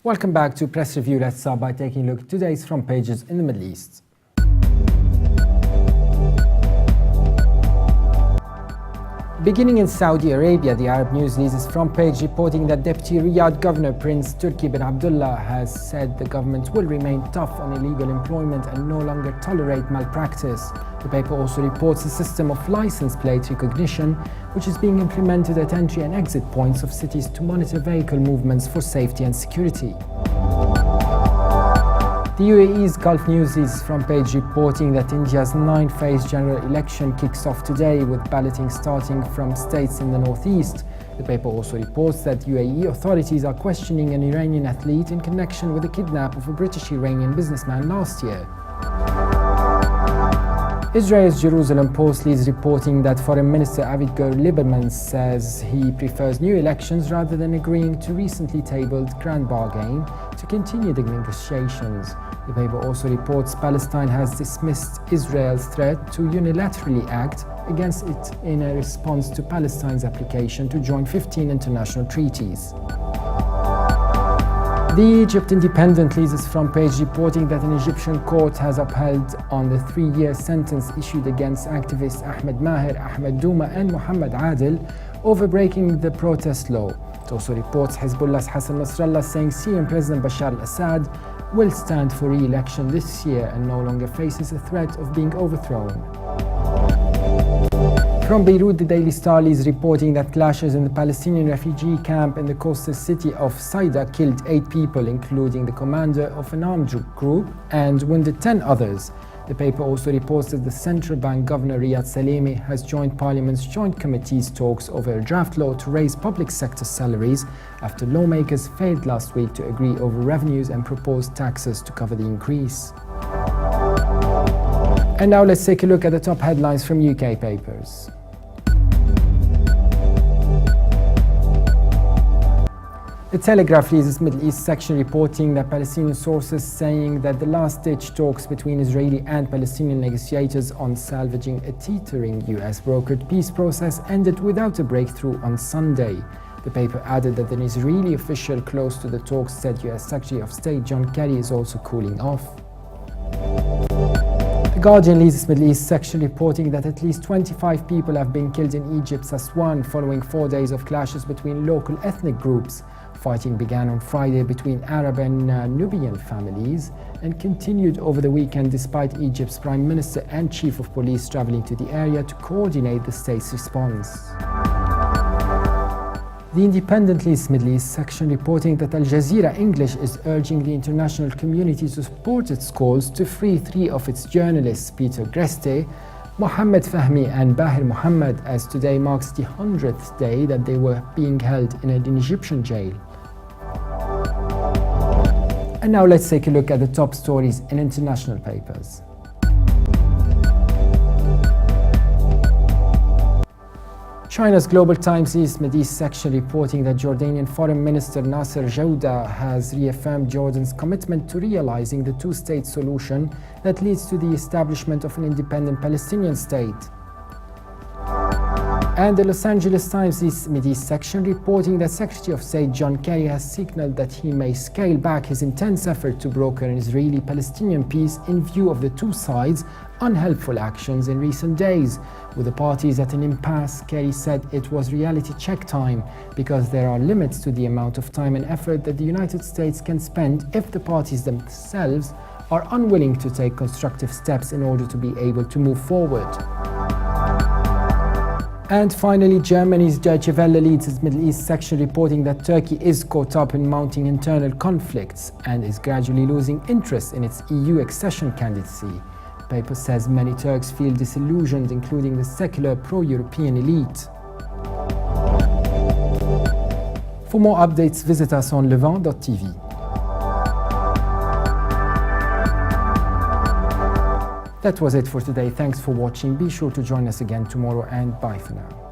Welcome back to Press Review. Let's start by taking a look at today's front pages in the Middle East. Beginning in Saudi Arabia, the Arab News leads its front page reporting that Deputy Riyadh Governor Prince Turki bin Abdullah has said the government will remain tough on illegal employment and no longer tolerate malpractice. The paper also reports a system of license plate recognition which is being implemented at entry and exit points of cities to monitor vehicle movements for safety and security. The UAE's Gulf News leads front page reporting that India's 9th-phase general election kicks off today with balloting starting from states in the northeast. The paper also reports that UAE authorities are questioning an Iranian athlete in connection with the kidnap of a British-Iranian businessman last year. Israel's Jerusalem Post leads reporting that Foreign Minister Avigdor Lieberman says he prefers new elections rather than agreeing to recently tabled grand bargain to continue the negotiations. The paper also reports Palestine has dismissed Israel's threat to unilaterally act against it in a response to Palestine's application to join 15 international treaties. The Egypt Independent leads its front page reporting that an Egyptian court has upheld on the 3-year sentence issued against activists Ahmed Maher, Ahmed Douma and Mohammed Adel over breaking the protest law. It also reports Hezbollah's Hassan Nasrallah saying Syrian President Bashar al-Assad will stand for re-election this year and no longer faces a threat of being overthrown. From Beirut, the Daily Star is reporting that clashes in the Palestinian refugee camp in the coastal city of Saida killed 8 people, including the commander of an armed group, and wounded 10 others. The paper also reports that the central bank governor Riyad Salemi has joined Parliament's Joint Committee's talks over a draft law to raise public sector salaries after lawmakers failed last week to agree over revenues and proposed taxes to cover the increase. And now let's take a look at the top headlines from UK papers. The Telegraph leads its Middle East section reporting that Palestinian sources saying that the last-ditch talks between Israeli and Palestinian negotiators on salvaging a teetering US-brokered peace process ended without a breakthrough on Sunday. The paper added that an Israeli official close to the talks said US Secretary of State John Kerry is also cooling off. The Guardian leads its Middle East section reporting that at least 25 people have been killed in Egypt's Aswan following 4 days of clashes between local ethnic groups. Fighting began on Friday between Arab and Nubian families and continued over the weekend despite Egypt's Prime Minister and Chief of Police traveling to the area to coordinate the state's response. The Independent leads Middle East section reporting that Al Jazeera English is urging the international community to support its calls to free 3 of its journalists, Peter Greste, Mohammed Fahmy and Bahir Mohammed, as today marks the 100th day that they were being held in an Egyptian jail. And now let's take a look at the top stories in international papers. China's Global Times East Middle East section reporting that Jordanian Foreign Minister Nasser Jauda has reaffirmed Jordan's commitment to realizing the two-state solution that leads to the establishment of an independent Palestinian state. And the Los Angeles Times East Middle East section reporting that Secretary of State John Kerry has signaled that he may scale back his intense effort to broker an Israeli-Palestinian peace in view of the two sides' unhelpful actions in recent days. With the parties at an impasse, Kerry said it was reality check time because there are limits to the amount of time and effort that the United States can spend if the parties themselves are unwilling to take constructive steps in order to be able to move forward. And finally, Germany's Deutsche Welle leads its Middle East section reporting that Turkey is caught up in mounting internal conflicts and is gradually losing interest in its EU accession candidacy. The paper says many Turks feel disillusioned, including the secular pro-European elite. For more updates, visit us on Levant.tv. That was it for today. Thanks for watching. Be sure to join us again tomorrow and bye for now.